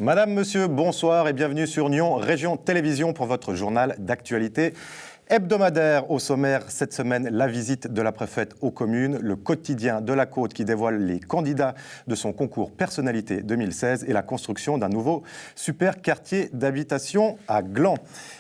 Madame, monsieur, bonsoir et bienvenue sur Nyon Région Télévision pour votre journal d'actualité hebdomadaire. Au sommaire cette semaine, la visite de la préfète aux communes, le quotidien de la Côte qui dévoile les candidats de son concours personnalité 2016 et la construction d'un nouveau super quartier d'habitation à Gland.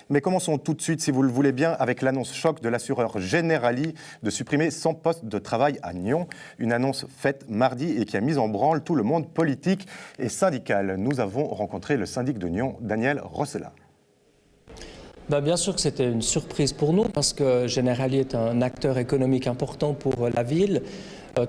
Mais commençons tout de suite, si vous le voulez bien, avec l'annonce choc de l'assureur Generali de supprimer 100 postes de travail à Nyon. Une annonce faite mardi et qui a mis en branle tout le monde politique et syndical. Nous avons rencontré le syndic de Nyon, Daniel Rossella. Bien sûr que c'était une surprise pour nous parce que Generali est un acteur économique important pour la ville,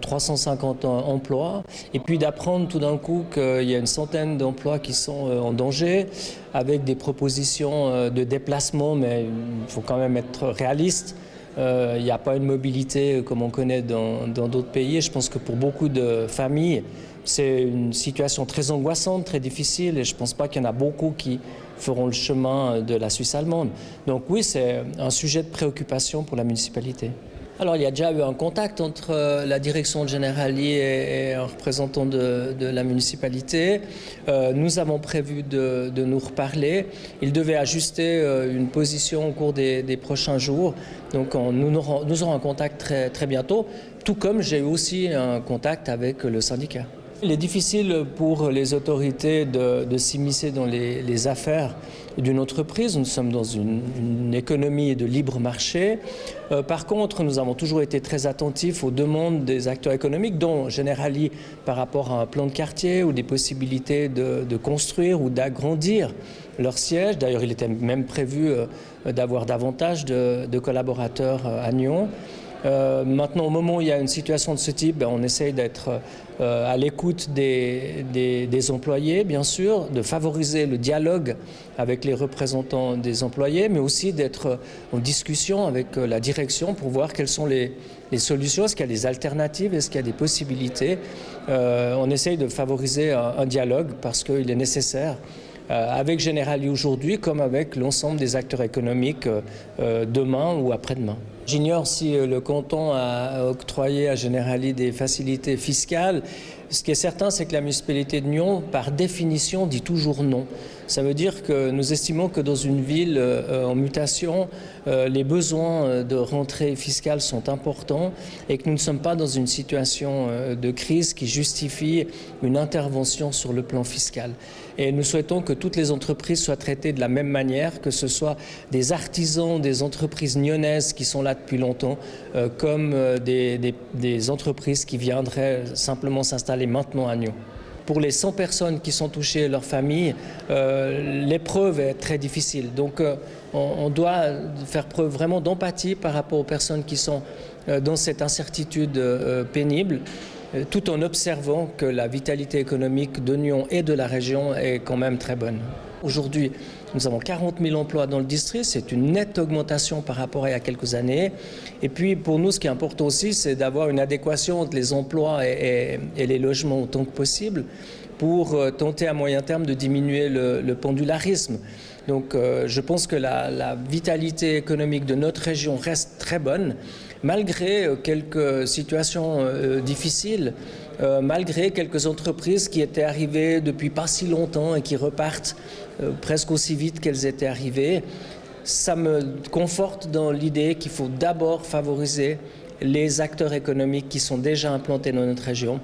350 emplois, et puis d'apprendre tout d'un coup qu'il y a une centaine d'emplois qui sont en danger, avec des propositions de déplacement, mais il faut quand même être réaliste. Il n'y a pas une mobilité comme on connaît dans d'autres pays. Je pense que pour beaucoup de familles, c'est une situation très angoissante, très difficile, et je ne pense pas qu'il y en a beaucoup qui feront le chemin de la Suisse allemande. Donc oui, c'est un sujet de préoccupation pour la municipalité. Alors il y a déjà eu un contact entre la direction de Generali et un représentant de la municipalité. Nous avons prévu de nous reparler. Il devait ajuster une position au cours des prochains jours. Donc nous aurons un contact très, très bientôt, tout comme j'ai eu aussi un contact avec le syndicat. Il est difficile pour les autorités de s'immiscer dans les affaires d'une entreprise. Nous sommes dans une économie de libre marché. Par contre, nous avons toujours été très attentifs aux demandes des acteurs économiques, dont Generali par rapport à un plan de quartier ou des possibilités de construire ou d'agrandir leur siège. D'ailleurs, il était même prévu d'avoir davantage de collaborateurs à Nyon. Maintenant, au moment où il y a une situation de ce type, on essaye d'être à l'écoute des employés, bien sûr, de favoriser le dialogue avec les représentants des employés, mais aussi d'être en discussion avec la direction pour voir quelles sont les solutions, est-ce qu'il y a des alternatives, est-ce qu'il y a des possibilités. On essaye de favoriser un dialogue parce qu'il est nécessaire. Avec Generali aujourd'hui comme avec l'ensemble des acteurs économiques demain ou après-demain. J'ignore si le canton a octroyé à Generali des facilités fiscales. Ce qui est certain, c'est que la municipalité de Nyon, par définition, dit toujours non. Ça veut dire que nous estimons que dans une ville en mutation, les besoins de rentrée fiscale sont importants et que nous ne sommes pas dans une situation de crise qui justifie une intervention sur le plan fiscal. Et nous souhaitons que toutes les entreprises soient traitées de la même manière, que ce soit des artisans, des entreprises nyonnaises qui sont là depuis longtemps, comme des entreprises qui viendraient simplement s'installer maintenant à Nyon. Pour les 100 personnes qui sont touchées et leurs familles, l'épreuve est très difficile. Donc on doit faire preuve vraiment d'empathie par rapport aux personnes qui sont dans cette incertitude pénible, tout en observant que la vitalité économique de Nyon et de la région est quand même très bonne. Aujourd'hui, nous avons 40 000 emplois dans le district, c'est une nette augmentation par rapport à il y a quelques années. Et puis pour nous, ce qui est important aussi, c'est d'avoir une adéquation entre les emplois et les logements autant que possible pour tenter à moyen terme de diminuer le pendularisme. Donc je pense que la vitalité économique de notre région reste très bonne, malgré quelques situations difficiles, malgré quelques entreprises qui étaient arrivées depuis pas si longtemps et qui repartent presque aussi vite qu'elles étaient arrivées. Ça me conforte dans l'idée qu'il faut d'abord favoriser les acteurs économiques qui sont déjà implantés dans notre région,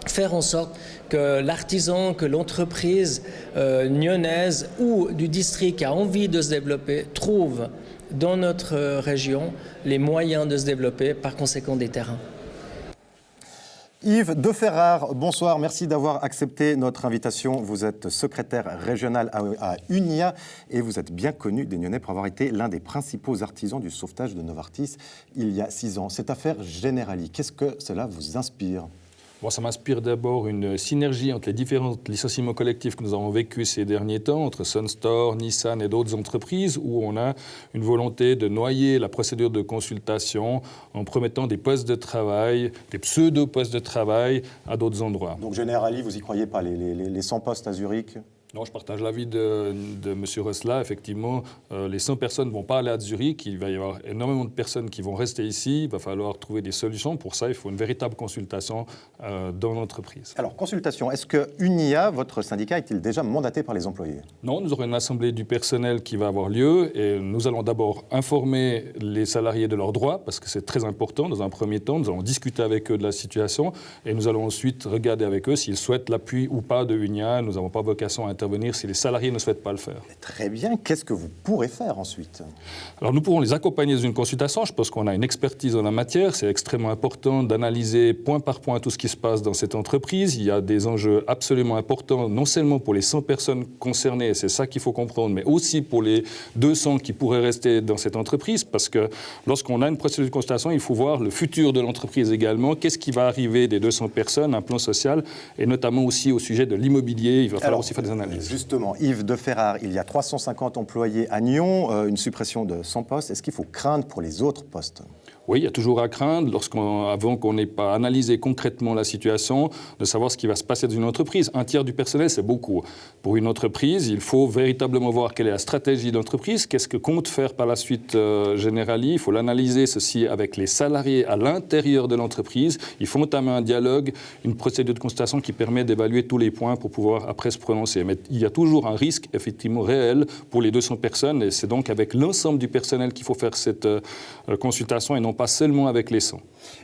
faire en sorte que l'artisan, que l'entreprise nyonnaise ou du district qui a envie de se développer trouve dans notre région les moyens de se développer, par conséquent des terrains. Yves De Ferrare, bonsoir, merci d'avoir accepté notre invitation. Vous êtes secrétaire régional à Unia et vous êtes bien connu des Nyonnais pour avoir été l'un des principaux artisans du sauvetage de Novartis il y a 6 ans. Cette affaire Generali, qu'est-ce que cela vous inspire ? Bon, ça m'inspire d'abord une synergie entre les différents licenciements collectifs que nous avons vécus ces derniers temps, entre Sunstore, Nissan et d'autres entreprises, où on a une volonté de noyer la procédure de consultation en promettant des postes de travail, des pseudo-postes de travail à d'autres endroits. Donc Generali, vous y croyez pas, les 100 postes à Zurich ? Non, je partage l'avis de M. Rosla. Effectivement, les 100 personnes ne vont pas aller à Zurich. Il va y avoir énormément de personnes qui vont rester ici. Il va falloir trouver des solutions. Pour ça, il faut une véritable consultation dans l'entreprise. Alors, consultation, est-ce que UNIA, votre syndicat, est-il déjà mandaté par les employés? Non, nous aurons une assemblée du personnel qui va avoir lieu et nous allons d'abord informer les salariés de leurs droits parce que c'est très important dans un premier temps. Nous allons discuter avec eux de la situation et nous allons ensuite regarder avec eux s'ils souhaitent l'appui ou pas de UNIA. Nous n'avons pas vocation à intervenir si les salariés ne souhaitent pas le faire. Très bien. Qu'est-ce que vous pourrez faire ensuite? Alors nous pourrons les accompagner dans une consultation. Je pense qu'on a une expertise en la matière. C'est extrêmement important d'analyser point par point tout ce qui se passe dans cette entreprise. Il y a des enjeux absolument importants, non seulement pour les 100 personnes concernées, c'est ça qu'il faut comprendre, mais aussi pour les 200 qui pourraient rester dans cette entreprise, parce que lorsqu'on a une procédure de consultation, il faut voir le futur de l'entreprise également. Qu'est-ce qui va arriver des 200 personnes, un plan social, et notamment aussi au sujet de l'immobilier. Il va falloir aussi faire des analyses. Justement, Yves de Ferrare, il y a 350 employés à Nyon, une suppression de 100 postes. Est-ce qu'il faut craindre pour les autres postes? Oui, il y a toujours à craindre, avant qu'on n'ait pas analysé concrètement la situation, de savoir ce qui va se passer dans une entreprise. Un tiers du personnel, c'est beaucoup. Pour une entreprise, il faut véritablement voir quelle est la stratégie d'entreprise, qu'est-ce que compte faire par la suite Generali. Il faut l'analyser, ceci, avec les salariés à l'intérieur de l'entreprise. Il faut entamer un dialogue, une procédure de consultation qui permet d'évaluer tous les points pour pouvoir après se prononcer. Mais il y a toujours un risque, effectivement, réel pour les 200 personnes, et c'est donc avec l'ensemble du personnel qu'il faut faire cette consultation et non pas seulement avec les 100.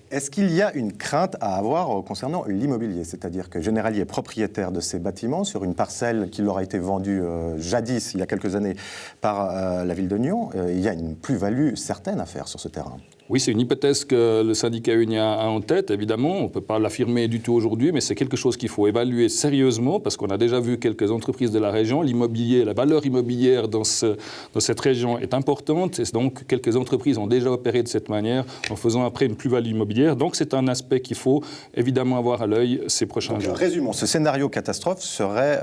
Est-ce qu'il y a une crainte à avoir concernant l'immobilier? C'est-à-dire que Generali est propriétaire de ces bâtiments sur une parcelle qui leur a été vendue jadis, il y a quelques années, par la ville de Nyon. Il y a une plus-value certaine à faire sur ce terrain. Oui, c'est une hypothèse que le syndicat UNIA a en tête, évidemment. On ne peut pas l'affirmer du tout aujourd'hui, mais c'est quelque chose qu'il faut évaluer sérieusement parce qu'on a déjà vu quelques entreprises de la région. L'immobilier, la valeur immobilière dans cette région est importante. Et donc, quelques entreprises ont déjà opéré de cette manière en faisant après une plus-value immobilière. Donc, c'est un aspect qu'il faut évidemment avoir à l'œil ces prochains jours. Résumons, ce scénario catastrophe serait,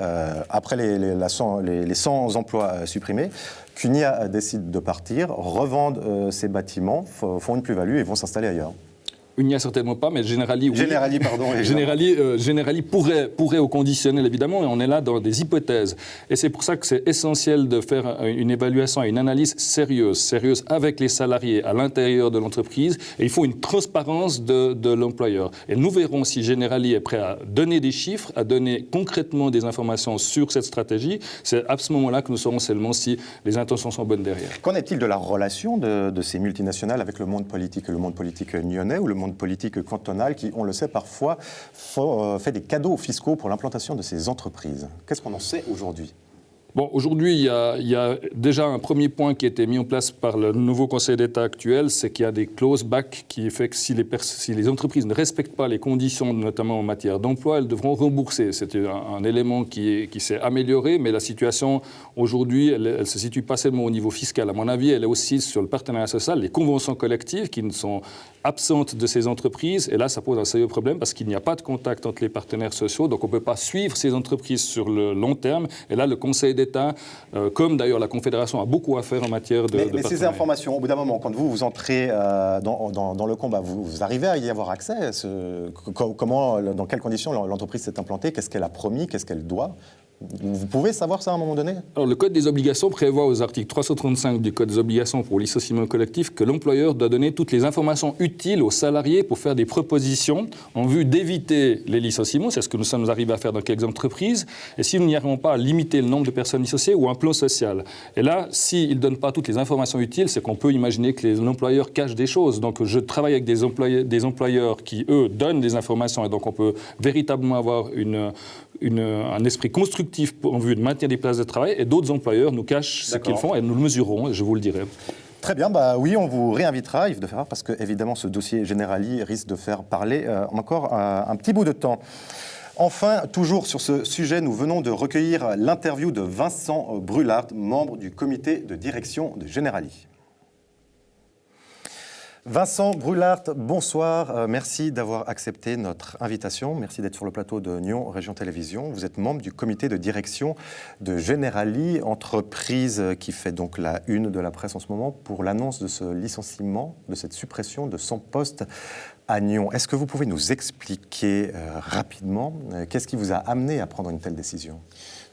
après les 100 emplois supprimés, qu'UNIA décide de partir, revendent ces bâtiments, font une plus-value et vont s'installer ailleurs. UNIA certainement pas, mais Generali, oui. Generali, pardon. Generali pourrait au conditionnel, évidemment, et on est là dans des hypothèses. Et c'est pour ça que c'est essentiel de faire une évaluation et une analyse sérieuse avec les salariés à l'intérieur de l'entreprise. Et il faut une transparence de l'employeur. Et nous verrons si Generali est prêt à donner des chiffres, à donner concrètement des informations sur cette stratégie. C'est à ce moment-là que nous saurons seulement si les intentions sont bonnes derrière. Qu'en est-il de la relation de ces multinationales avec le monde politique nyonnais ou le monde politique cantonal qui, on le sait, parfois fait des cadeaux fiscaux pour l'implantation de ces entreprises? Qu'est-ce qu'on en sait aujourd'hui? Bon, aujourd'hui, il y a déjà un premier point qui a été mis en place par le nouveau Conseil d'État actuel, c'est qu'il y a des clauses back qui fait que si les entreprises ne respectent pas les conditions, notamment en matière d'emploi, elles devront rembourser. C'est un élément qui s'est amélioré, mais la situation aujourd'hui, elle ne se situe pas seulement au niveau fiscal. À mon avis, elle est aussi sur le partenariat social, les conventions collectives qui ne sont absentes de ces entreprises. Et là, ça pose un sérieux problème parce qu'il n'y a pas de contact entre les partenaires sociaux. Donc, on ne peut pas suivre ces entreprises sur le long terme. Et là, le Conseil d'État, comme d'ailleurs la Confédération, a beaucoup à faire en matière de Mais ces informations, au bout d'un moment, quand vous entrez dans le combat, vous arrivez à y avoir accès? Comment, dans quelles conditions l'entreprise s'est implantée? Qu'est-ce qu'elle a promis? Qu'est-ce qu'elle doit? Vous pouvez savoir ça à un moment donné? Alors, le Code des obligations prévoit aux articles 335 du Code des obligations pour licenciement collectif que l'employeur doit donner toutes les informations utiles aux salariés pour faire des propositions en vue d'éviter les licenciements. C'est ce que nous sommes arrivés à faire dans quelques entreprises. Et si nous n'y arrivons pas à limiter le nombre de personnes licenciées ou un plan social. Et là, s'ils ne donnent pas toutes les informations utiles, c'est qu'on peut imaginer que l'employeur cache des choses. Donc, je travaille avec des employeurs qui, eux, donnent des informations. Et donc, on peut véritablement avoir un esprit constructif en vue de maintenir des places de travail, et d'autres employeurs nous cachent ce qu'ils font et nous le mesurerons, je vous le dirai. Très bien, oui, on vous réinvitera, Yves de Ferrare, parce que évidemment ce dossier Generali risque de faire parler encore un petit bout de temps. Enfin, toujours sur ce sujet, nous venons de recueillir l'interview de Vincent Brulart, membre du comité de direction de Generali. Vincent Brulart, bonsoir. Merci d'avoir accepté notre invitation. Merci d'être sur le plateau de Nyon Région Télévision. Vous êtes membre du comité de direction de Generali, entreprise qui fait donc la une de la presse en ce moment pour l'annonce de ce licenciement, de cette suppression de 100 postes à Nyon. Est-ce que vous pouvez nous expliquer rapidement qu'est-ce qui vous a amené à prendre une telle décision ?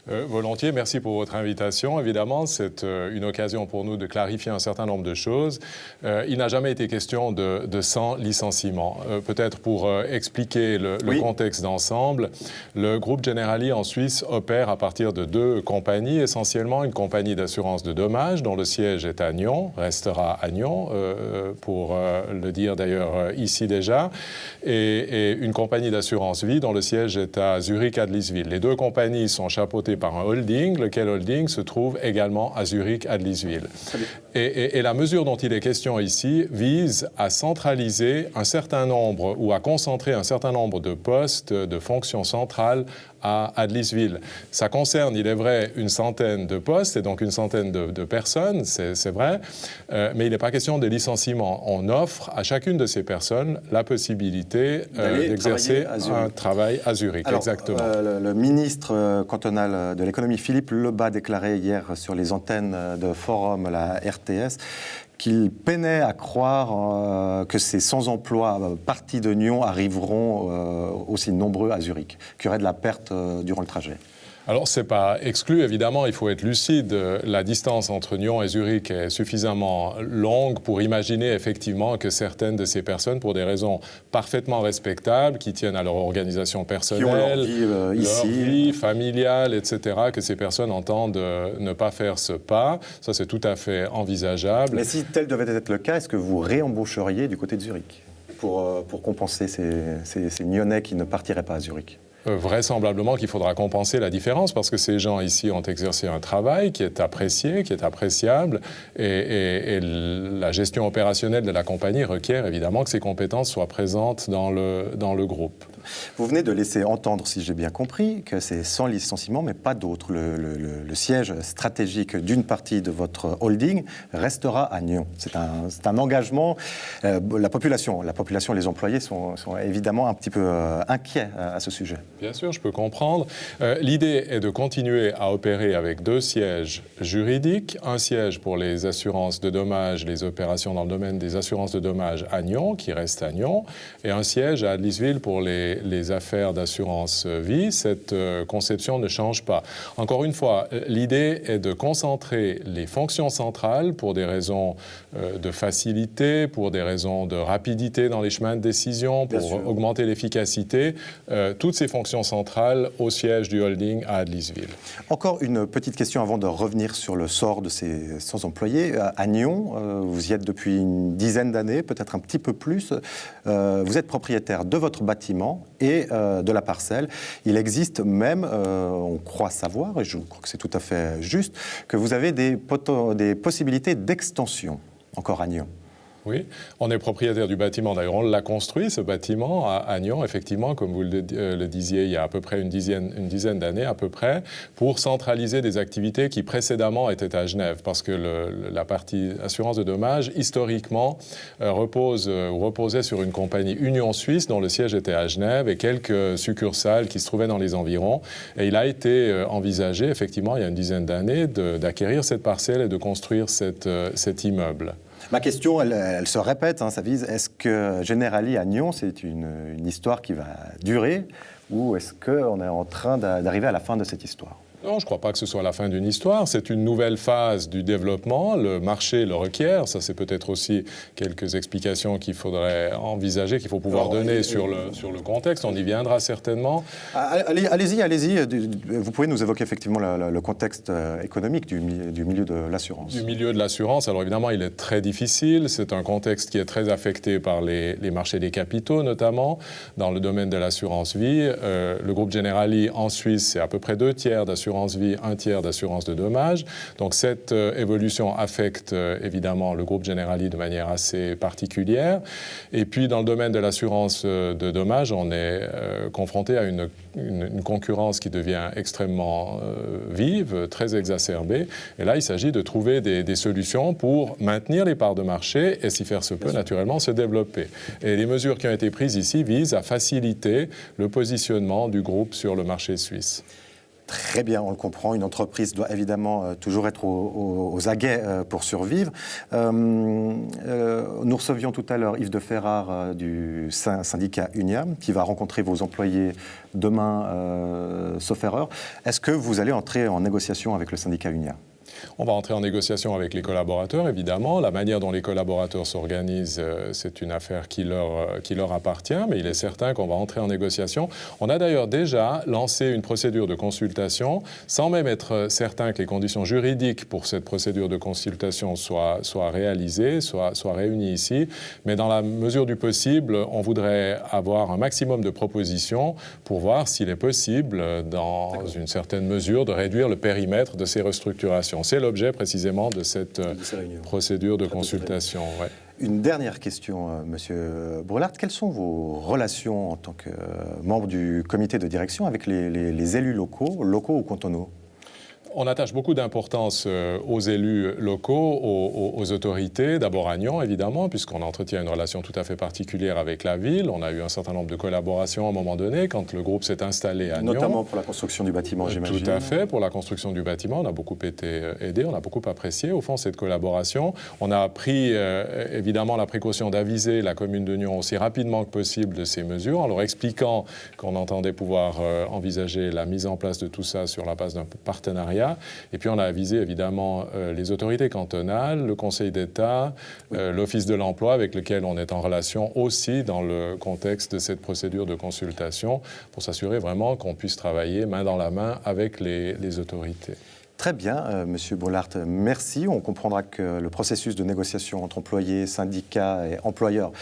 Volontiers, merci pour votre invitation. Évidemment, c'est une occasion pour nous de clarifier un certain nombre de choses. Il n'a jamais été question de 100 licenciements. Peut-être pour expliquer le contexte d'ensemble, le groupe Generali en Suisse opère à partir de 2 compagnies, essentiellement une compagnie d'assurance de dommages dont le siège est à Nyon, restera à Nyon, pour le dire d'ailleurs ici déjà, et une compagnie d'assurance vie dont le siège est à Zurich-Adliswil. Les 2 compagnies sont chapeautées par un holding, lequel holding se trouve également à Zurich-Adliswil. Et la mesure dont il est question ici vise à centraliser un certain nombre ou à concentrer un certain nombre de postes de fonctions centrales à Adliswil. Ça concerne, il est vrai, une centaine de postes et donc une centaine de personnes, c'est vrai, mais il n'est pas question de licenciement. On offre à chacune de ces personnes la possibilité d'exercer un travail à Zurich. Alors, exactement. Le ministre cantonal de l'économie, Philippe Lebas, déclarait hier sur les antennes de Forum, la RTS, qu'il peinait à croire que ces sans-emploi partis de Nyon arriveront aussi nombreux à Zurich, qu'il y aurait de la perte durant le trajet. Alors, ce n'est pas exclu, évidemment, il faut être lucide. La distance entre Nyon et Zurich est suffisamment longue pour imaginer effectivement que certaines de ces personnes, pour des raisons parfaitement respectables, qui tiennent à leur organisation personnelle, leur vie familiale, etc., que ces personnes entendent ne pas faire ce pas. Ça, c'est tout à fait envisageable. Mais si tel devait être le cas, est-ce que vous réembaucheriez du côté de Zurich pour compenser ces Nyonnais qui ne partiraient pas à Zurich ? Vraisemblablement qu'il faudra compenser la différence parce que ces gens ici ont exercé un travail qui est apprécié, qui est appréciable et la gestion opérationnelle de la compagnie requiert évidemment que ces compétences soient présentes dans le groupe. Vous venez de laisser entendre, si j'ai bien compris, que c'est sans licenciement, mais pas d'autres. Le siège stratégique d'une partie de votre holding restera à Nyon. C'est un engagement. La population, les employés sont évidemment un petit peu inquiets à ce sujet. Bien sûr, je peux comprendre. L'idée est de continuer à opérer avec 2 sièges juridiques. Un siège pour les assurances de dommages, les opérations dans le domaine des assurances de dommages à Nyon, qui reste à Nyon, et un siège à Adliswil pour les affaires d'assurance vie. Cette conception ne change pas. Encore une fois, l'idée est de concentrer les fonctions centrales pour des raisons de facilité, pour des raisons de rapidité dans les chemins de décision, pour augmenter l'efficacité. Toutes ces fonctions centrales au siège du holding à Adliswil. Encore une petite question avant de revenir sur le sort de ces sans-employés. À Nyon, vous y êtes depuis une dizaine d'années, peut-être un petit peu plus. Vous êtes propriétaire de votre bâtiment et de la parcelle. Il existe même, on croit savoir, et je crois que c'est tout à fait juste, que vous avez des possibilités d'extension encore à Nyon. Oui, on est propriétaire du bâtiment. D'ailleurs, on l'a construit, ce bâtiment, à Nyon, effectivement, comme vous le disiez, il y a à peu près une dizaine d'années, à peu près, pour centraliser des activités qui précédemment étaient à Genève. Parce que la partie assurance de dommages, historiquement, reposait sur une compagnie Union Suisse, dont le siège était à Genève, et quelques succursales qui se trouvaient dans les environs. Et il a été envisagé, effectivement, il y a une dizaine d'années, d'acquérir cette parcelle et de construire cet immeuble. Ma question, elle se répète, ça vise, est-ce que Generali à Nyon, c'est une histoire qui va durer ou est-ce qu'on est en train d'arriver à la fin de cette histoire ? Non, je ne crois pas que ce soit la fin d'une histoire. C'est une nouvelle phase du développement. Le marché le requiert. Ça, c'est peut-être aussi quelques explications qu'il faudrait envisager, qu'il faut pouvoir donner sur le contexte. On y viendra certainement. Allez-y. Vous pouvez nous évoquer effectivement le contexte économique du milieu de l'assurance. Du milieu de l'assurance. Alors évidemment, il est très difficile. C'est un contexte qui est très affecté par les marchés des capitaux, notamment dans le domaine de l'assurance vie. Le groupe Generali en Suisse, c'est à peu près 2/3 d'assurance vie, 1/3 d'assurance de dommages. Donc cette évolution affecte évidemment le groupe Generali de manière assez particulière. Et puis dans le domaine de l'assurance de dommages, on est confronté à une concurrence qui devient extrêmement vive, très exacerbée. Et là, il s'agit de trouver des solutions pour maintenir les parts de marché et, si faire se peut, naturellement, se développer. Et les mesures qui ont été prises ici visent à faciliter le positionnement du groupe sur le marché suisse. Très bien, on le comprend. Une entreprise doit évidemment toujours être aux aguets pour survivre. Nous recevions tout à l'heure Yves de Ferrare du syndicat UNIAM qui va rencontrer vos employés demain, sauf erreur. Est-ce que vous allez entrer en négociation avec le syndicat UNIAM ? On va entrer en négociation avec les collaborateurs, évidemment. La manière dont les collaborateurs s'organisent, c'est une affaire qui leur appartient, mais il est certain qu'on va entrer en négociation. On a d'ailleurs déjà lancé une procédure de consultation, sans même être certain que les conditions juridiques pour cette procédure de consultation soient réalisées, soient réunies ici. Mais dans la mesure du possible, on voudrait avoir un maximum de propositions pour voir s'il est possible, dans une certaine mesure, de réduire le périmètre de ces restructurations. C'est l'objet précisément de cette procédure de consultation. Ouais. Une dernière question, Monsieur Brelart. Quelles sont vos relations en tant que membre du comité de direction avec les élus locaux ou cantonaux ? On attache beaucoup d'importance aux élus locaux, aux autorités, d'abord à Nyon évidemment, puisqu'on entretient une relation tout à fait particulière avec la ville. On a eu un certain nombre de collaborations à un moment donné quand le groupe s'est installé à Nyon. Notamment pour la construction du bâtiment, j'imagine. Tout à fait, pour la construction du bâtiment. On a beaucoup été aidés, on a beaucoup apprécié au fond cette collaboration. On a pris évidemment la précaution d'aviser la commune de Nyon aussi rapidement que possible de ces mesures, en leur expliquant qu'on entendait pouvoir envisager la mise en place de tout ça sur la base d'un partenariat. Et puis on a avisé évidemment les autorités cantonales, le Conseil d'État, l'Office de l'emploi avec lequel on est en relation aussi dans le contexte de cette procédure de consultation pour s'assurer vraiment qu'on puisse travailler main dans la main avec les autorités. Très bien, Monsieur Brelart, merci. On comprendra que le processus de négociation entre employés, syndicats et employeurs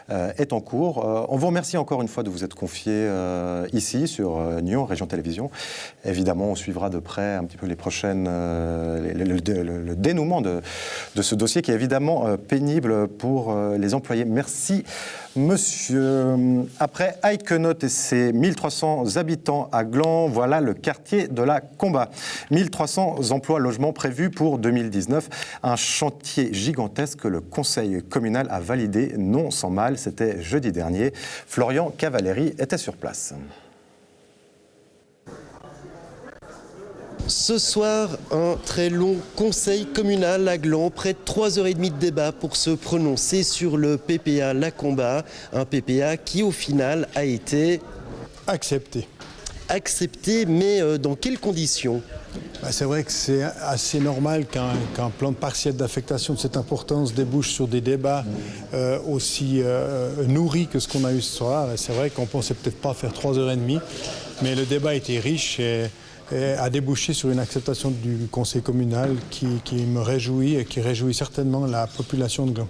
est en cours. On vous remercie encore une fois de vous être confié ici sur Nyon, Région Télévision. Évidemment, on suivra de près un petit peu les prochaines, le dénouement de ce dossier qui est évidemment pénible pour les employés. Merci. Monsieur, après Aikenote et ses 1300 habitants à Gland, voilà le quartier de la Comba. 1300 emplois logements prévus pour 2019. Un chantier gigantesque que le conseil communal a validé, non sans mal. C'était jeudi dernier. Florian Cavaleri était sur place. Ce soir, un très long conseil communal à Gland, près de 3h30 de débat pour se prononcer sur le PPA La Comba, un PPA qui au final a été accepté. Accepté, mais dans quelles conditions ? C'est vrai que c'est assez normal qu'un plan de partiel d'affectation de cette importance débouche sur des débats aussi nourris que ce qu'on a eu ce soir. C'est vrai qu'on ne pensait peut-être pas faire 3h30, mais le débat était riche et a débouché sur une acceptation du conseil communal qui me réjouit et qui réjouit certainement la population de Gland.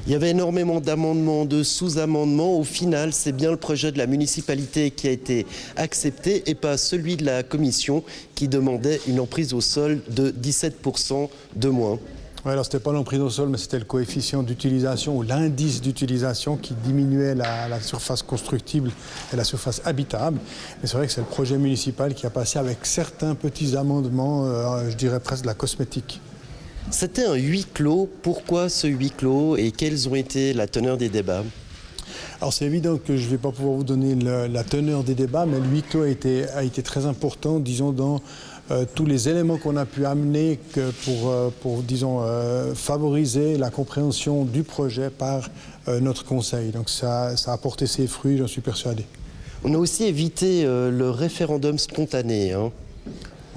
Il y avait énormément d'amendements, de sous-amendements. Au final, c'est bien le projet de la municipalité qui a été accepté et pas celui de la commission qui demandait une emprise au sol de 17% de moins. Oui, alors ce n'était pas l'emprise au sol, mais c'était le coefficient d'utilisation ou l'indice d'utilisation qui diminuait la surface constructible et la surface habitable. Mais c'est vrai que c'est le projet municipal qui a passé avec certains petits amendements, je dirais presque de la cosmétique. C'était un huis clos. Pourquoi ce huis clos et quelles ont été la teneur des débats ? Alors c'est évident que je ne vais pas pouvoir vous donner la teneur des débats, mais le huis clos a été très important, disons, dans tous les éléments qu'on a pu amener pour disons, favoriser la compréhension du projet par notre conseil. Donc ça a porté ses fruits, j'en suis persuadé. On a aussi évité le référendum spontané, hein.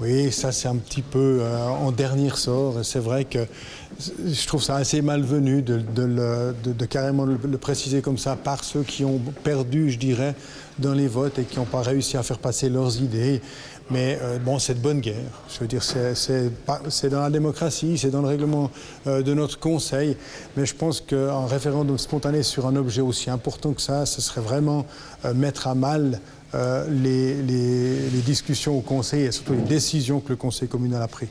Oui, ça c'est un petit peu en dernier ressort. C'est vrai que je trouve ça assez malvenu de carrément le préciser comme ça par ceux qui ont perdu, je dirais, dans les votes et qui n'ont pas réussi à faire passer leurs idées. Mais bon, c'est de bonne guerre. Je veux dire, c'est dans la démocratie, c'est dans le règlement de notre conseil. Mais je pense qu'un référendum spontané sur un objet aussi important que ça, ce serait vraiment mettre à mal les discussions au conseil et surtout les décisions que le conseil communal a prises.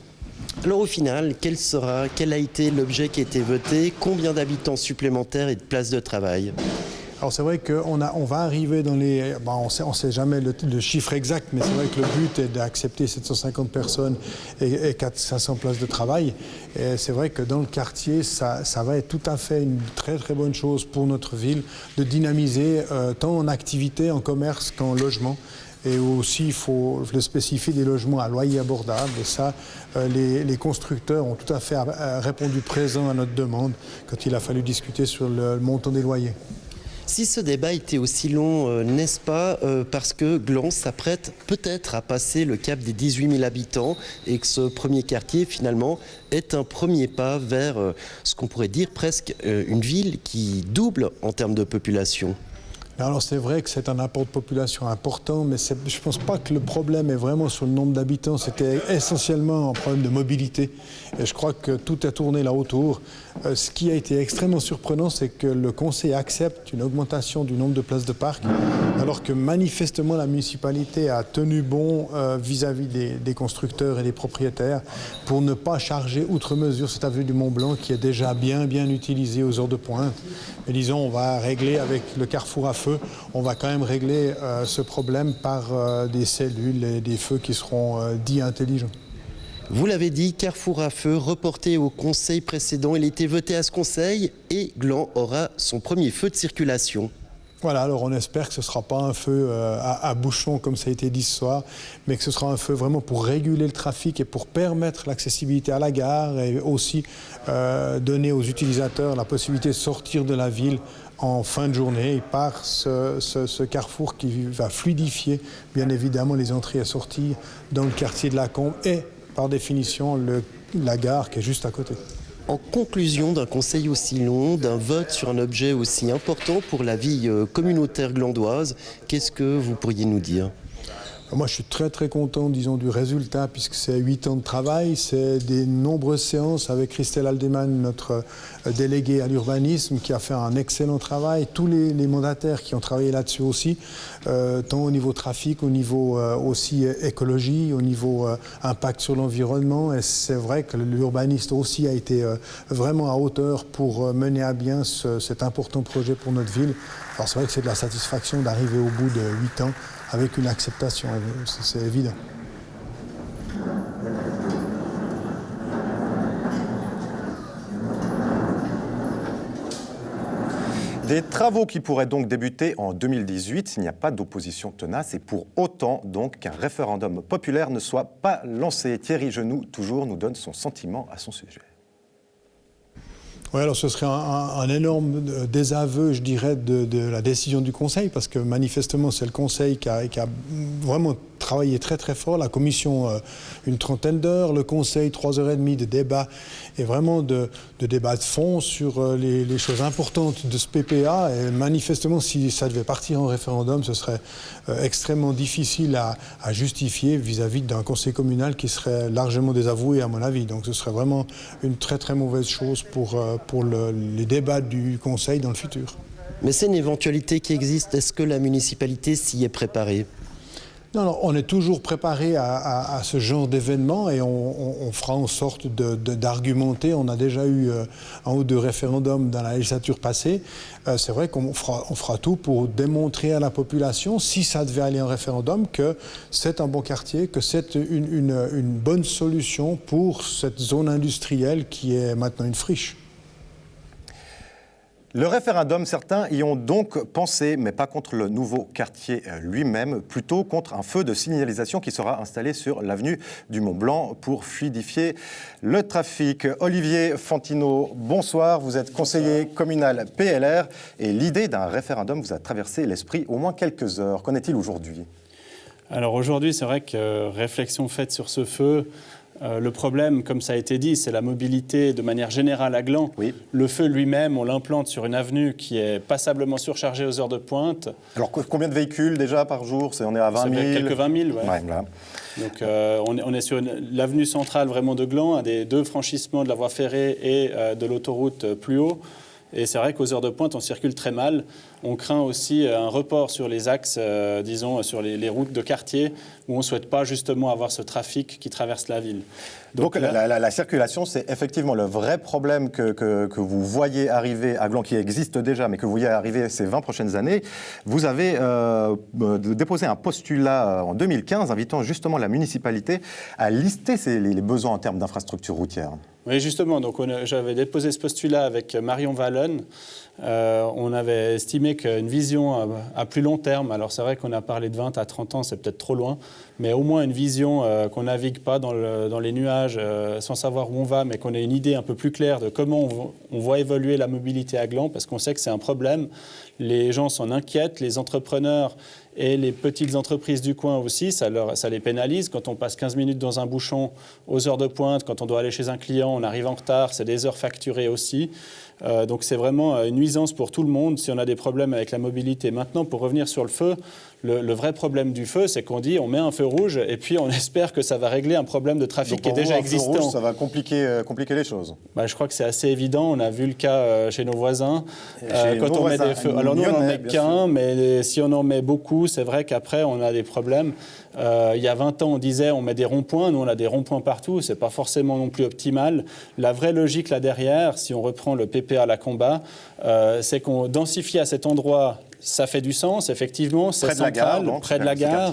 Alors au final, quel a été l'objet qui a été voté ? Combien d'habitants supplémentaires et de places de travail ? Alors c'est vrai qu'on va arriver dans les... on sait jamais le chiffre exact, mais c'est vrai que le but est d'accepter 750 personnes et 500 places de travail. Et c'est vrai que dans le quartier, ça va être tout à fait une très très bonne chose pour notre ville de dynamiser tant en activité, en commerce qu'en logement. Et aussi, il faut le spécifier, des logements à loyer abordable. Et ça, les constructeurs ont tout à fait répondu présent à notre demande quand il a fallu discuter sur le montant des loyers. Si ce débat était aussi long, n'est-ce pas parce que Gland s'apprête peut-être à passer le cap des 18 000 habitants et que ce premier quartier, finalement, est un premier pas vers ce qu'on pourrait dire presque une ville qui double en termes de population. Alors c'est vrai que c'est un apport de population important, mais je ne pense pas que le problème est vraiment sur le nombre d'habitants. C'était essentiellement un problème de mobilité. Et je crois que tout a tourné là autour. Ce qui a été extrêmement surprenant, c'est que le Conseil accepte une augmentation du nombre de places de parc, alors que manifestement la municipalité a tenu bon vis-à-vis des constructeurs et des propriétaires pour ne pas charger outre mesure cette avenue du Mont-Blanc qui est déjà bien utilisée aux heures de pointe. Mais disons, on va régler avec le carrefour à feu, on va quand même régler ce problème par des cellules et des feux qui seront dits intelligents. Vous l'avez dit, carrefour à feu, reporté au conseil précédent, il a été voté à ce conseil et Gland aura son premier feu de circulation. Voilà, alors on espère que ce ne sera pas un feu à bouchon comme ça a été dit ce soir, mais que ce sera un feu vraiment pour réguler le trafic et pour permettre l'accessibilité à la gare et aussi donner aux utilisateurs la possibilité de sortir de la ville en fin de journée et par ce carrefour qui va fluidifier bien évidemment les entrées et sorties dans le quartier de la Combe et par définition la gare qui est juste à côté. En conclusion d'un conseil aussi long, d'un vote sur un objet aussi important pour la vie communautaire glandoise, qu'est-ce que vous pourriez nous dire ? Moi, je suis très content, disons, du résultat, puisque c'est 8 ans de travail, c'est des nombreuses séances avec Christelle Aldeman, notre déléguée à l'urbanisme, qui a fait un excellent travail, tous les mandataires qui ont travaillé là-dessus aussi, tant au niveau trafic, au niveau aussi écologie, au niveau impact sur l'environnement, et c'est vrai que l'urbaniste aussi a été vraiment à hauteur pour mener à bien cet important projet pour notre ville. Alors c'est vrai que c'est de la satisfaction d'arriver au bout de 8 ans avec une acceptation, c'est évident. Des travaux qui pourraient donc débuter en 2018 s'il n'y a pas d'opposition tenace et pour autant donc qu'un référendum populaire ne soit pas lancé. Thierry Genoux, toujours, nous donne son sentiment à son sujet. Oui, alors ce serait un énorme désaveu, je dirais, de la décision du Conseil, parce que manifestement, c'est le Conseil qui a vraiment travaillé très fort, la Commission une trentaine d'heures, le Conseil 3h30 de débat, et vraiment de débat de fond sur les choses importantes de ce PPA. Et manifestement, si ça devait partir en référendum, ce serait extrêmement difficile à justifier vis-à-vis d'un conseil communal qui serait largement désavoué, à mon avis. Donc ce serait vraiment une très mauvaise chose pour les débats du Conseil dans le futur. Mais c'est une éventualité qui existe. Est-ce que la municipalité s'y est préparée ? Non, on est toujours préparé à ce genre d'événement et on fera en sorte d'argumenter. On a déjà eu un ou deux référendums dans la législature passée. C'est vrai qu'on fera tout pour démontrer à la population, si ça devait aller en référendum, que c'est un bon quartier, que c'est une bonne solution pour cette zone industrielle qui est maintenant une friche. Le référendum, certains y ont donc pensé, mais pas contre le nouveau quartier lui-même, plutôt contre un feu de signalisation qui sera installé sur l'avenue du Mont-Blanc pour fluidifier le trafic. Olivier Fantino, bonsoir, vous êtes conseiller communal PLR et l'idée d'un référendum vous a traversé l'esprit au moins quelques heures. Qu'en est-il aujourd'hui ? Alors aujourd'hui, c'est vrai que réflexion faite sur ce feu, le problème, comme ça a été dit, c'est la mobilité de manière générale à Gland. Oui. Le feu lui-même, on l'implante sur une avenue qui est passablement surchargée aux heures de pointe. Alors combien de véhicules déjà par jour ? On est à 20 000 ? Quelques 20 000, ouais. Voilà. Donc on est sur l'avenue centrale vraiment de Gland, un des deux franchissements de la voie ferrée et de l'autoroute plus haut. Et c'est vrai qu'aux heures de pointe, on circule très mal. On craint aussi un report sur les axes, disons, sur les routes de quartier, où on ne souhaite pas justement avoir ce trafic qui traverse la ville. Donc la circulation, c'est effectivement le vrai problème que vous voyez arriver à Gland, qui existe déjà, mais que vous voyez arriver ces 20 prochaines années. Vous avez déposé un postulat en 2015, invitant justement la municipalité à lister les besoins en termes d'infrastructures routières. Oui, justement. Donc j'avais déposé ce postulat avec Marion Wallon. On avait estimé donner qu'une vision à plus long terme, alors c'est vrai qu'on a parlé de 20 à 30 ans, c'est peut-être trop loin, mais au moins une vision qu'on ne navigue pas dans les nuages sans savoir où on va, mais qu'on ait une idée un peu plus claire de comment on voit évoluer la mobilité à Gland, parce qu'on sait que c'est un problème. Les gens s'en inquiètent, les entrepreneurs et les petites entreprises du coin aussi, ça les pénalise. Quand on passe 15 minutes dans un bouchon aux heures de pointe, quand on doit aller chez un client, on arrive en retard, c'est des heures facturées aussi. Donc c'est vraiment une nuisance pour tout le monde si on a des problèmes avec la mobilité. Maintenant, pour revenir sur le feu, le vrai problème du feu, c'est qu'on dit on met un feu rouge et puis on espère que ça va régler un problème de trafic Donc, qui est déjà existant. Rouge, ça va compliquer les choses. Je crois que c'est assez évident. On a vu le cas chez nos voisins. Quand on met des feux. Alors nous, on n'en met qu'un, mais si on en met beaucoup, c'est vrai qu'après, on a des problèmes. Il y a 20 ans, on disait on met des ronds-points. Nous, on a des ronds-points partout. Ce n'est pas forcément non plus optimal. La vraie logique là derrière, si on reprend le PPA Lacomba, c'est qu'on densifie à cet endroit. Ça fait du sens, effectivement. C'est central, près de la gare.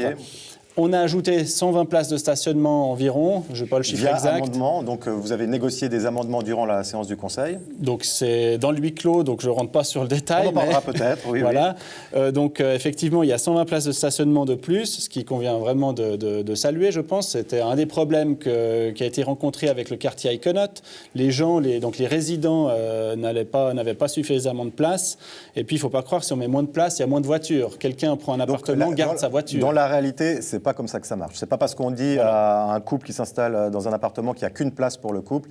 On a ajouté 120 places de stationnement environ, je n'ai pas le chiffre exact. Amendement, donc vous avez négocié des amendements durant la séance du Conseil. Donc c'est dans le huis clos, donc je ne rentre pas sur le détail. On en parlera peut-être, oui. Voilà. Oui. Donc effectivement, il y a 120 places de stationnement de plus, ce qui convient vraiment de saluer, je pense. C'était un des problèmes qui a été rencontré avec le quartier Iconote. Les gens, donc les résidents n'avaient pas suffisamment de place. Et puis il ne faut pas croire que si on met moins de place, il y a moins de voitures. Quelqu'un prend un appartement, garde sa voiture. Dans la réalité, c'est pas comme ça que ça marche. C'est pas parce qu'on dit à un couple qui s'installe dans un appartement qu'il n'y a qu'une place pour le couple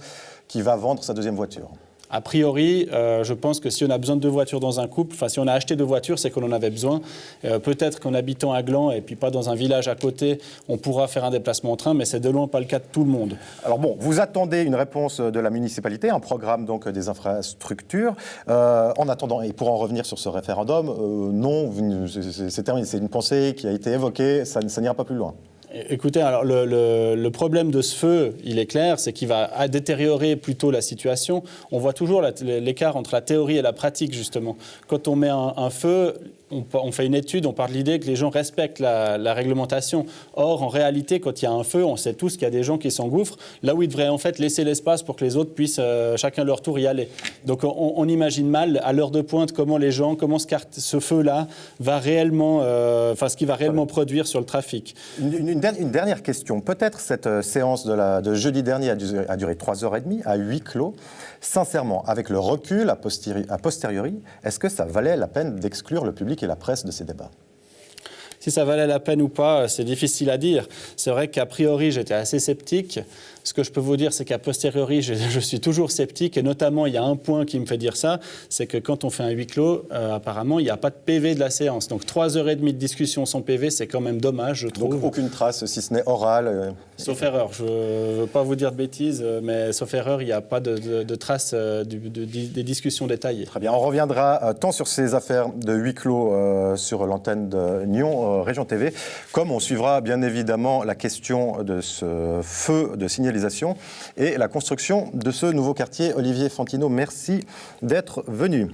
qui va vendre sa deuxième voiture. A priori, je pense que si on a besoin de 2 voitures dans un couple, si on a acheté 2 voitures, c'est qu'on en avait besoin. Peut-être qu'en habitant à Gland et puis pas dans un village à côté, on pourra faire un déplacement en train, mais c'est de loin pas le cas de tout le monde. Alors bon, vous attendez une réponse de la municipalité, un programme donc des infrastructures. En attendant, et pour en revenir sur ce référendum, non, c'est terminé. C'est une pensée qui a été évoquée, ça n'ira pas plus loin. Écoutez, alors le problème de ce feu, il est clair, c'est qu'il va détériorer plutôt la situation. On voit toujours l'écart entre la théorie et la pratique, justement. Quand on met un feu, on fait une étude, on part de l'idée que les gens respectent la réglementation. Or, en réalité, quand il y a un feu, on sait tous qu'il y a des gens qui s'engouffrent, là où ils devraient en fait laisser l'espace pour que les autres puissent chacun leur tour y aller. Donc on imagine mal, à l'heure de pointe, comment ce feu-là va réellement, ce qu'il va réellement produire sur le trafic. Une dernière question. Peut-être cette séance de jeudi dernier a duré 3h30 à huis clos. Sincèrement, avec le recul a posteriori, est-ce que ça valait la peine d'exclure le public et la presse de ces débats ? Si ça valait la peine ou pas, c'est difficile à dire. C'est vrai qu'a priori, j'étais assez sceptique. Ce que je peux vous dire, c'est qu'à posteriori, je suis toujours sceptique. Et notamment, il y a un point qui me fait dire ça, c'est que quand on fait un huis clos, apparemment, il n'y a pas de PV de la séance. Donc 3h30 de discussion sans PV, c'est quand même dommage, je trouve. Donc aucune trace, si ce n'est orale. Sauf erreur. Je ne veux pas vous dire de bêtises, mais sauf erreur, il n'y a pas de trace des discussions détaillées. Très bien. On reviendra tant sur ces affaires de huis clos sur l'antenne de Nyon Région TV, comme on suivra bien évidemment la question de ce feu de signalisation et la construction de ce nouveau quartier. Olivier Fantino, merci d'être venu.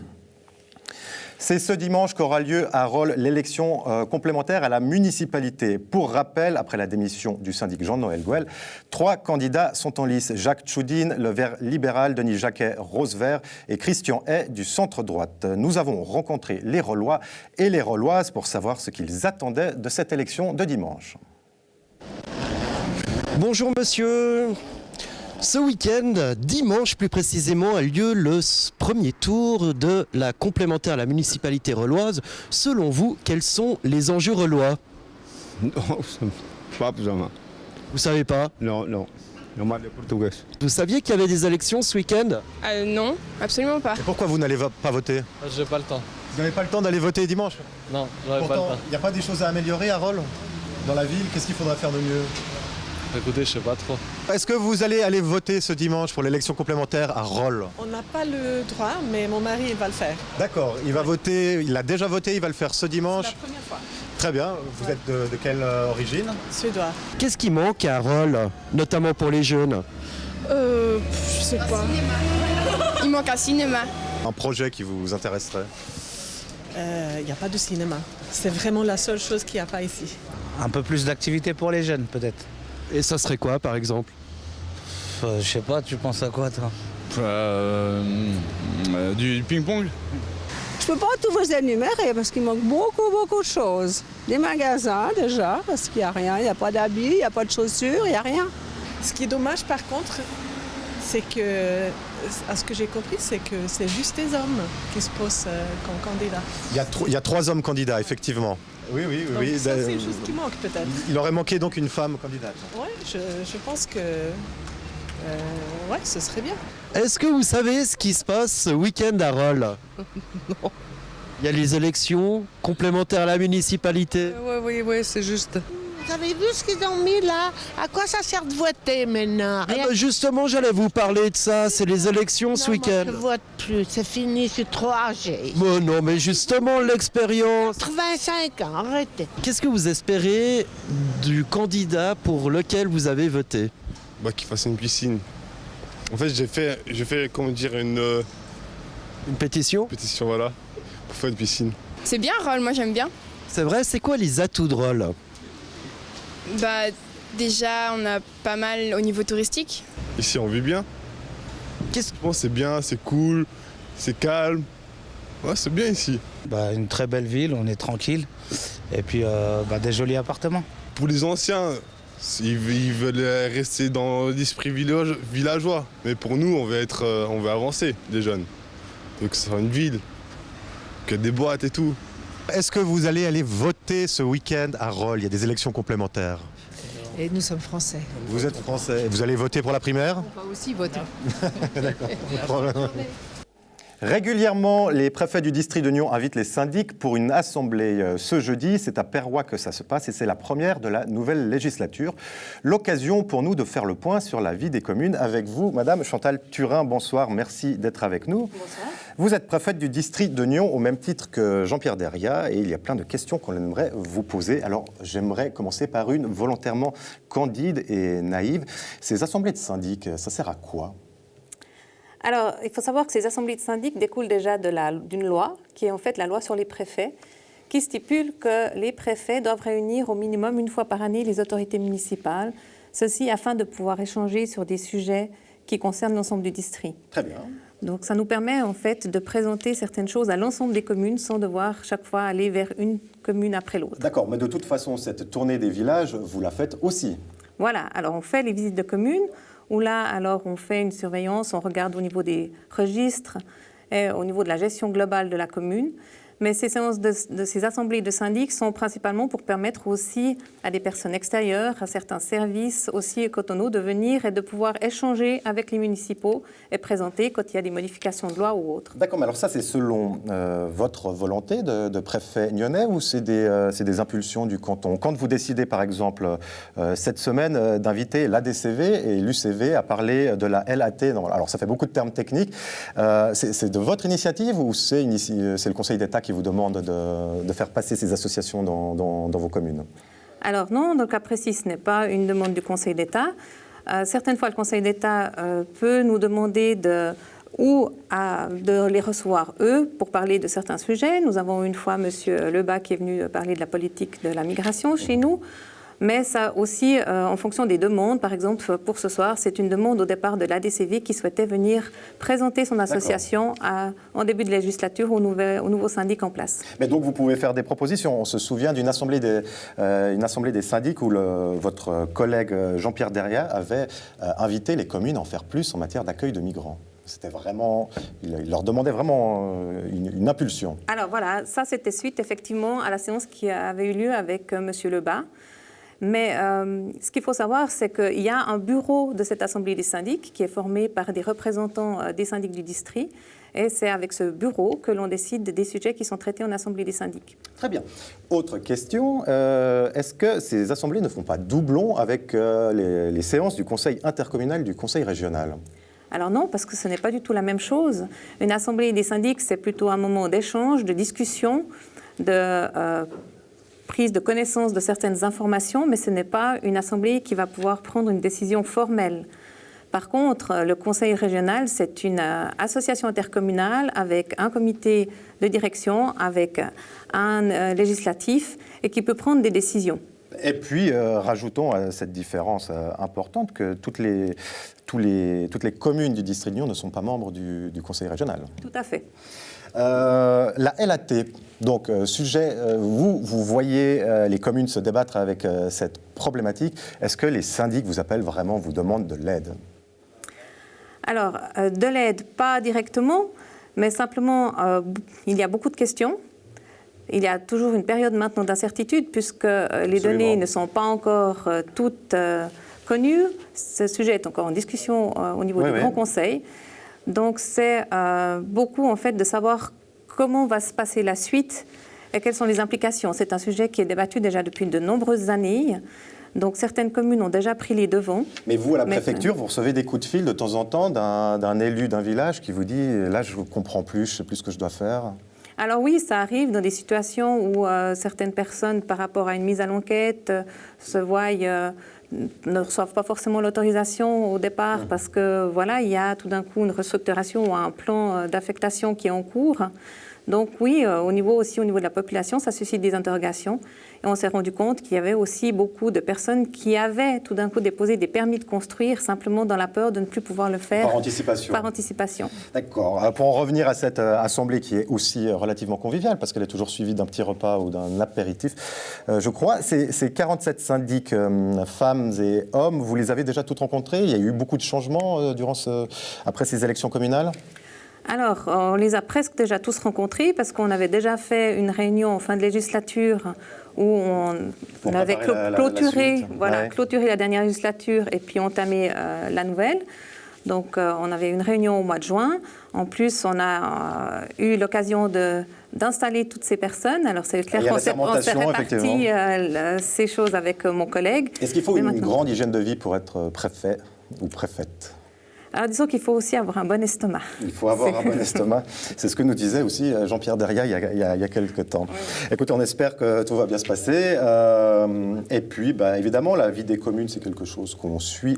C'est ce dimanche qu'aura lieu à Rolle l'élection complémentaire à la municipalité. Pour rappel, après la démission du syndic Jean-Noël Gouel, 3 candidats sont en lice. Jacques Tchoudine, le Vert libéral, Denis Jacquet, Rose Vert et Christian Hay du centre-droite. Nous avons rencontré les Rollois et les Rolloises pour savoir ce qu'ils attendaient de cette élection de dimanche. Bonjour monsieur. Ce week-end, dimanche plus précisément, a lieu le premier tour de la complémentaire à la municipalité rolloise. Selon vous, quels sont les enjeux rollois ? Non, pas vraiment. Vous savez pas ? Non. Normal de portugais. Vous saviez qu'il y avait des élections ce week-end ? Non, absolument pas. Et pourquoi vous n'allez pas voter ? J'ai pas le temps. Vous n'avez pas le temps d'aller voter dimanche ? Non, j'aurais pas le temps. Il n'y a pas des choses à améliorer à Rolle ? Dans la ville, qu'est-ce qu'il faudrait faire de mieux ? Écoutez, je sais pas trop. Est-ce que vous allez aller voter ce dimanche pour l'élection complémentaire à Rolle ? On n'a pas le droit, mais mon mari il va le faire. D'accord, il va voter, il a déjà voté, il va le faire ce dimanche. C'est la première fois. Très bien, vous êtes de quelle origine ? Suédois. Qu'est-ce qui manque à Rolle, notamment pour les jeunes ? Je sais pas. Il manque un cinéma. Un projet qui vous intéresserait ? Il n'y a pas de cinéma. C'est vraiment la seule chose qu'il n'y a pas ici. Un peu plus d'activité pour les jeunes, peut-être. Et ça serait quoi, par exemple ? Je sais pas, tu penses à quoi, toi ? Du ping-pong. Je ne peux pas tout vous énumérer parce qu'il manque beaucoup de choses. Des magasins déjà, parce qu'il n'y a rien, il n'y a pas d'habits, il n'y a pas de chaussures, il n'y a rien. Ce qui est dommage par contre, c'est que, à ce que j'ai compris, c'est que c'est juste des hommes qui se posent comme candidats. Il y a 3 hommes candidats, effectivement. Oui. Donc ça, c'est une chose qui manque peut-être. Il aurait manqué donc une femme candidate. Oui, je pense que ouais, ce serait bien. Est-ce que vous savez ce qui se passe ce week-end à Rolle? Non. Il y a les élections complémentaires à la municipalité. Oui, c'est juste. Vous avez vu ce qu'ils ont mis là? À quoi ça sert de voter maintenant? Ah bah justement, j'allais vous parler de ça. C'est les élections ce week-end. Je ne vote plus, c'est fini, je suis trop âgée. Mais non, mais justement, l'expérience. 85 ans, arrêtez. Qu'est-ce que vous espérez du candidat pour lequel vous avez voté? Bah, qu'il fasse une piscine. En fait, j'ai fait comment dire, une pétition? Pétition, voilà, pour faire une piscine. C'est bien, Rolle, moi j'aime bien. C'est vrai, c'est quoi les atouts de Rolle? Bah, déjà, on a pas mal au niveau touristique. Ici, on vit bien. Qu'est-ce que tu penses? C'est bien, c'est cool, c'est calme. Ouais, c'est bien ici. Bah, une très belle ville, on est tranquille. Et puis, des jolis appartements. Pour les anciens, ils veulent rester dans l'esprit villageois. Mais pour nous, on veut avancer, les jeunes. Donc, ce sera une ville, qu'il y a des boîtes et tout. Est-ce que vous allez aller voter ce week-end à Rolle? Il y a des élections complémentaires. Et nous sommes français. Vous êtes français. Vous allez voter pour la primaire? On va aussi voter. D'accord, pas de problème. Régulièrement, les préfets du district de Nyon invitent les syndics pour une assemblée ce jeudi. C'est à Perrois que ça se passe et c'est la première de la nouvelle législature. L'occasion pour nous de faire le point sur la vie des communes avec vous. Madame Chantal Turin, bonsoir, merci d'être avec nous. Bonsoir. Vous êtes préfète du district de Nyon au même titre que Jean-Pierre Deria et il y a plein de questions qu'on aimerait vous poser. Alors j'aimerais commencer par une volontairement candide et naïve. Ces assemblées de syndics, ça sert à quoi ? Alors, il faut savoir que ces assemblées de syndics découlent déjà d'une loi, qui est en fait la loi sur les préfets, qui stipule que les préfets doivent réunir au minimum une fois par année les autorités municipales, ceci afin de pouvoir échanger sur des sujets qui concernent l'ensemble du district. Très bien. Donc ça nous permet en fait de présenter certaines choses à l'ensemble des communes sans devoir chaque fois aller vers une commune après l'autre. D'accord, mais de toute façon, cette tournée des villages, vous la faites aussi. Voilà, alors on fait les visites de communes, où là, alors, on fait une surveillance, on regarde au niveau des registres, et au niveau de la gestion globale de la commune. Mais ces séances de ces assemblées de syndics sont principalement pour permettre aussi à des personnes extérieures, à certains services aussi cantonaux de venir et de pouvoir échanger avec les municipaux et présenter quand il y a des modifications de loi ou autres. D'accord, mais alors ça c'est selon votre volonté de préfet nyonnais ou c'est des impulsions du canton? Quand vous décidez par exemple cette semaine d'inviter l'ADCV et l'UCV à parler de la LAT, alors ça fait beaucoup de termes techniques, c'est de votre initiative ou c'est le Conseil d'État qui vous demande de faire passer ces associations dans vos communes? Alors non, dans le cas précis, ce n'est pas une demande du Conseil d'État. Certaines fois, le Conseil d'État peut nous demander de les recevoir eux pour parler de certains sujets. Nous avons une fois M. Lebas qui est venu parler de la politique de la migration chez nous. Mais ça aussi, en fonction des demandes, par exemple, pour ce soir, c'est une demande au départ de l'ADCV qui souhaitait venir présenter son association en début de législature au nouveau syndic en place. Mais donc vous pouvez faire des propositions. On se souvient d'une assemblée des syndics où votre collègue Jean-Pierre Deria avait invité les communes à en faire plus en matière d'accueil de migrants. C'était vraiment, il leur demandait vraiment une impulsion. Alors voilà, ça c'était suite effectivement à la séance qui avait eu lieu avec M. Lebas. Mais ce qu'il faut savoir, c'est qu'il y a un bureau de cette assemblée des syndics qui est formé par des représentants des syndics du district. Et c'est avec ce bureau que l'on décide des sujets qui sont traités en assemblée des syndics. Très bien. Autre question, est-ce que ces assemblées ne font pas doublon avec les séances du conseil intercommunal et du conseil régional ? Alors non, parce que ce n'est pas du tout la même chose. Une assemblée des syndics, c'est plutôt un moment d'échange, de discussion, de prise de connaissance de certaines informations, mais ce n'est pas une assemblée qui va pouvoir prendre une décision formelle. Par contre, le conseil régional, c'est une association intercommunale avec un comité de direction, avec un législatif et qui peut prendre des décisions. Et puis, rajoutons à cette différence importante que toutes les communes du district de Nyon ne sont pas membres du conseil régional. Tout à fait. La LAT, donc sujet, vous voyez les communes se débattre avec cette problématique. Est-ce que les syndics vous appellent vraiment, vous demandent de l'aide? Alors, de l'aide, pas directement, mais simplement, il y a beaucoup de questions. Il y a toujours une période maintenant d'incertitude puisque les données ne sont pas encore toutes connues. Ce sujet est encore en discussion au niveau du Grand Conseil. Donc c'est beaucoup en fait de savoir comment va se passer la suite et quelles sont les implications. C'est un sujet qui est débattu déjà depuis de nombreuses années. Donc certaines communes ont déjà pris les devants. Mais vous, à la préfecture, vous recevez des coups de fil de temps en temps d'un élu d'un village qui vous dit « là, je ne comprends plus, je ne sais plus ce que je dois faire ». Alors oui, ça arrive dans des situations où certaines personnes, par rapport à une mise à l'enquête, se voient, ne reçoivent pas forcément l'autorisation au départ parce que voilà, il y a tout d'un coup une restructuration ou un plan d'affectation qui est en cours. Donc oui, au niveau de la population, ça suscite des interrogations. Et on s'est rendu compte qu'il y avait aussi beaucoup de personnes qui avaient tout d'un coup déposé des permis de construire simplement dans la peur de ne plus pouvoir le faire. Par anticipation. Par anticipation. D'accord. Pour en revenir à cette assemblée qui est aussi relativement conviviale, parce qu'elle est toujours suivie d'un petit repas ou d'un apéritif, je crois, ces 47 syndics, femmes et hommes, vous les avez déjà toutes rencontrés? Il y a eu beaucoup de changements après ces élections communales? Alors, on les a presque déjà tous rencontrés parce qu'on avait déjà fait une réunion en fin de législature où on avait clôturé la dernière législature et puis entamé la nouvelle. Donc, on avait une réunion au mois de juin. En plus, on a eu l'occasion d'installer toutes ces personnes. Alors, c'est clair qu'on s'est réparti ces choses avec mon collègue. Est-ce qu'il faut une grande hygiène de vie pour être préfet ou préfète? Alors, disons qu'il faut aussi avoir un bon estomac. Il faut avoir un bon estomac. C'est ce que nous disait aussi Jean-Pierre Deria il y a quelques temps. Oui. Écoutez, on espère que tout va bien se passer. Et puis, évidemment, la vie des communes, c'est quelque chose qu'on suit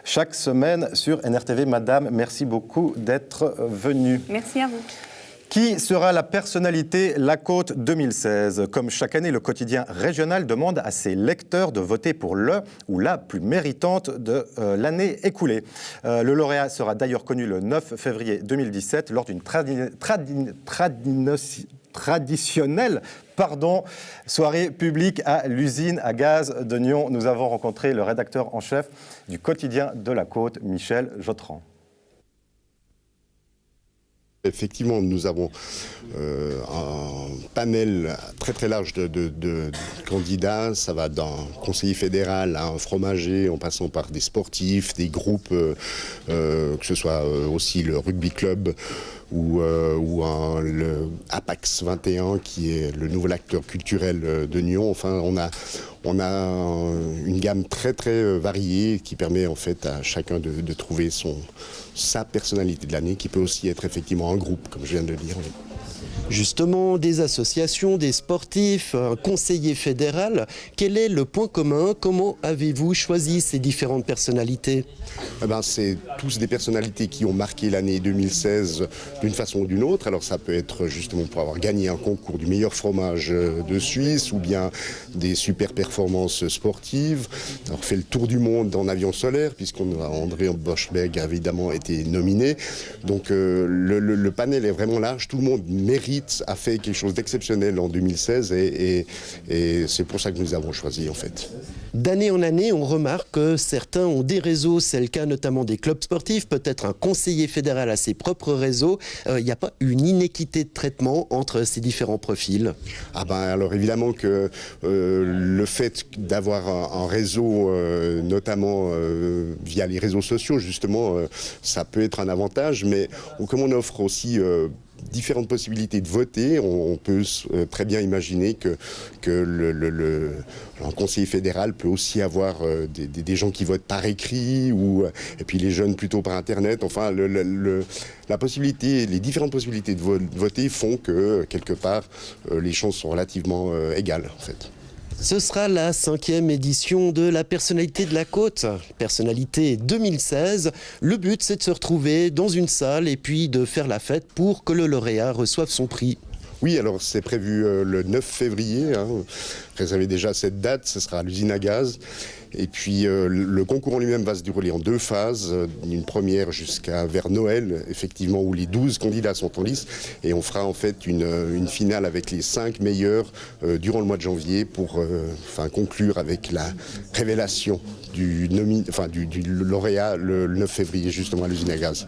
chaque semaine sur NRTV. Madame, merci beaucoup d'être venue. Merci à vous. Qui sera la personnalité La Côte 2016 ? Comme chaque année, le quotidien régional demande à ses lecteurs de voter pour le ou la plus méritante de l'année écoulée. Le lauréat sera d'ailleurs connu le 9 février 2017 lors d'une traditionnelle soirée publique à l'usine à gaz de Nyon. Nous avons rencontré le rédacteur en chef du quotidien de La Côte, Michel Jotran. Effectivement, nous avons un panel très très large de candidats. Ça va d'un conseiller fédéral à un fromager, en passant par des sportifs, des groupes, que ce soit aussi le rugby club ou le Apax 21, qui est le nouvel acteur culturel de Nyon. Enfin, on a une gamme très très variée qui permet en fait à chacun de trouver sa personnalité de l'année, qui peut aussi être effectivement un groupe, comme je viens de le dire. Justement, des associations, des sportifs, un conseiller fédéral, quel est le point commun? Comment avez-vous choisi ces différentes personnalités? C'est tous des personnalités qui ont marqué l'année 2016 d'une façon ou d'une autre. Alors ça peut être justement pour avoir gagné un concours du meilleur fromage de Suisse, ou bien des super performances sportives, avoir fait le tour du monde en avion solaire, André Boschberg a évidemment été nominé. Donc le panel est vraiment large, tout le monde a fait quelque chose d'exceptionnel en 2016 et c'est pour ça que nous avons choisi en fait. D'année en année, on remarque que certains ont des réseaux, c'est le cas notamment des clubs sportifs, peut-être un conseiller fédéral a ses propres réseaux. Il n'y a pas une inéquité de traitement entre ces différents profils? Alors évidemment que le fait d'avoir un réseau, notamment via les réseaux sociaux, justement, ça peut être un avantage, mais comme on offre aussi différentes possibilités de voter, on peut très bien imaginer que un conseiller fédéral peut aussi avoir des gens qui votent par écrit, et puis les jeunes plutôt par Internet. Enfin, les différentes possibilités de voter font que, quelque part, les chances sont relativement égales, en fait. Ce sera la 5e édition de la personnalité de la Côte, personnalité 2016. Le but, c'est de se retrouver dans une salle et puis de faire la fête pour que le lauréat reçoive son prix. Oui, alors c'est prévu le 9 février. Réservez déjà cette date, ce sera à l'usine à gaz. Et puis le concours en lui-même va se dérouler en 2 phases. Une première jusqu'à vers Noël, effectivement, où les 12 candidats sont en lice. Et on fera en fait une finale avec les 5 meilleurs durant le mois de janvier pour conclure avec la révélation du lauréat le 9 février, justement, à l'usine à gaz.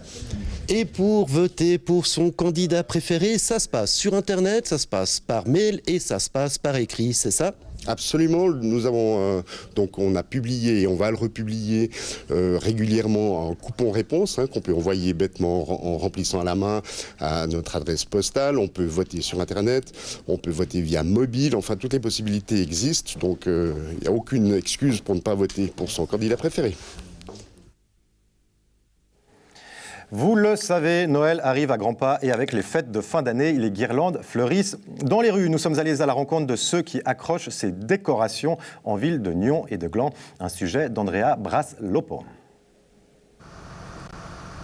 Et pour voter pour son candidat préféré, ça se passe sur Internet, ça se passe par mail et ça se passe par écrit, c'est ça ? Absolument, nous avons on a publié et on va le republier régulièrement un coupon réponse qu'on peut envoyer bêtement en remplissant à la main à notre adresse postale. On peut voter sur Internet, on peut voter via mobile, enfin toutes les possibilités existent, donc il n'y a aucune excuse pour ne pas voter pour son candidat préféré. Vous le savez, Noël arrive à grands pas et avec les fêtes de fin d'année, les guirlandes fleurissent dans les rues. Nous sommes allés à la rencontre de ceux qui accrochent ces décorations en ville de Nyons et de Gland. Un sujet d'Andrea Brass-Lopo.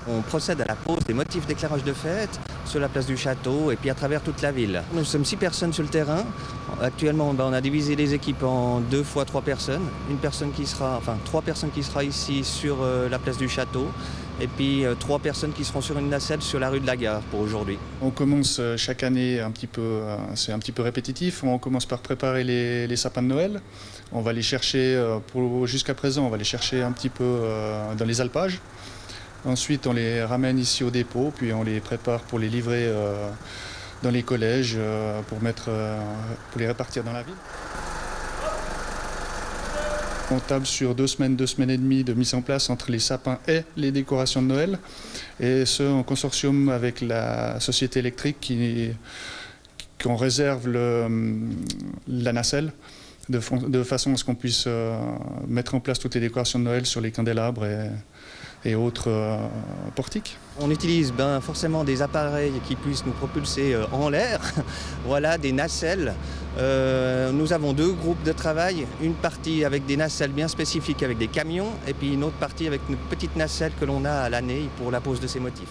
On procède à la pose des motifs d'éclairage de fête sur la place du château et puis à travers toute la ville. Nous sommes 6 personnes sur le terrain. Actuellement, on a divisé les équipes en 2 fois 3 personnes. 3 personnes qui sera ici sur la place du château et puis 3 personnes qui seront sur une nacelle sur la rue de la Gare pour aujourd'hui. On commence chaque année c'est un petit peu répétitif. On commence par préparer les sapins de Noël. On va les chercher, jusqu'à présent, on va les chercher un petit peu dans les alpages. Ensuite, on les ramène ici au dépôt, puis on les prépare pour les livrer dans les collèges, pour les répartir dans la ville. On table sur 2 semaines et demie de mise en place entre les sapins et les décorations de Noël, et ce en consortium avec la société électrique qu'on réserve la nacelle, de façon à ce qu'on puisse mettre en place toutes les décorations de Noël sur les candélabres et autres portiques. On utilise forcément des appareils qui puissent nous propulser en l'air, voilà, des nacelles. Nous avons 2 groupes de travail, une partie avec des nacelles bien spécifiques avec des camions et puis une autre partie avec une petite nacelle que l'on a à l'année pour la pose de ces motifs.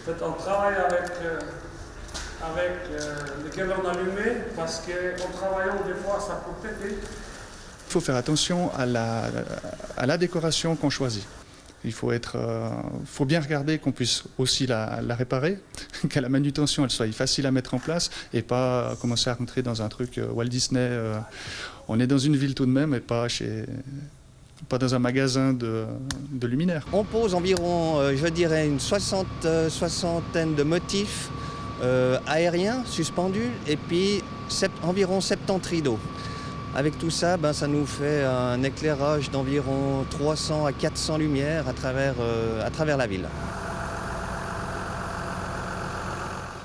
En fait, on travaille avec les guirlandes allumées parce qu'en travaillant, des fois, ça peut péter. Il faut faire attention à la décoration qu'on choisit. Il faut bien regarder qu'on puisse aussi la réparer, qu'à la manutention elle soit facile à mettre en place et pas commencer à rentrer dans un truc Walt Disney. On est dans une ville tout de même et pas dans un magasin de luminaires. On pose environ, je dirais, une soixantaine de motifs aériens suspendus et puis environ 70 rideaux. Avec tout ça, ça nous fait un éclairage d'environ 300 à 400 lumières à travers la ville.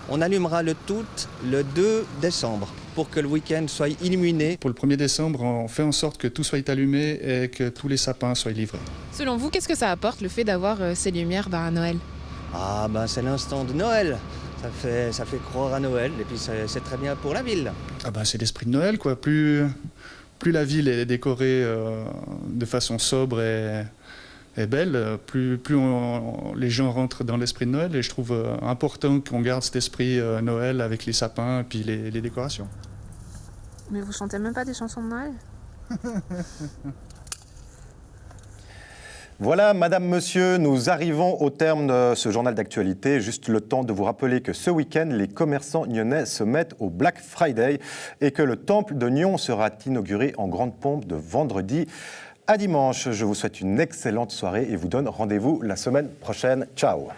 On allumera le tout le 2 décembre pour que le week-end soit illuminé. Pour le 1er décembre, on fait en sorte que tout soit allumé et que tous les sapins soient livrés. Selon vous, qu'est-ce que ça apporte le fait d'avoir ces lumières à Noël ? C'est l'instant de Noël. Ça fait croire à Noël et puis c'est très bien pour la ville. C'est l'esprit de Noël, quoi. Plus la ville est décorée de façon sobre et belle, plus les gens rentrent dans l'esprit de Noël. Et je trouve important qu'on garde cet esprit Noël avec les sapins et puis les décorations. Mais vous chantez même pas des chansons de Noël ? Voilà, Madame, Monsieur, nous arrivons au terme de ce journal d'actualité. Juste le temps de vous rappeler que ce week-end, les commerçants nyonnais se mettent au Black Friday et que le temple de Nyons sera inauguré en grande pompe de vendredi à dimanche. Je vous souhaite une excellente soirée et vous donne rendez-vous la semaine prochaine. Ciao.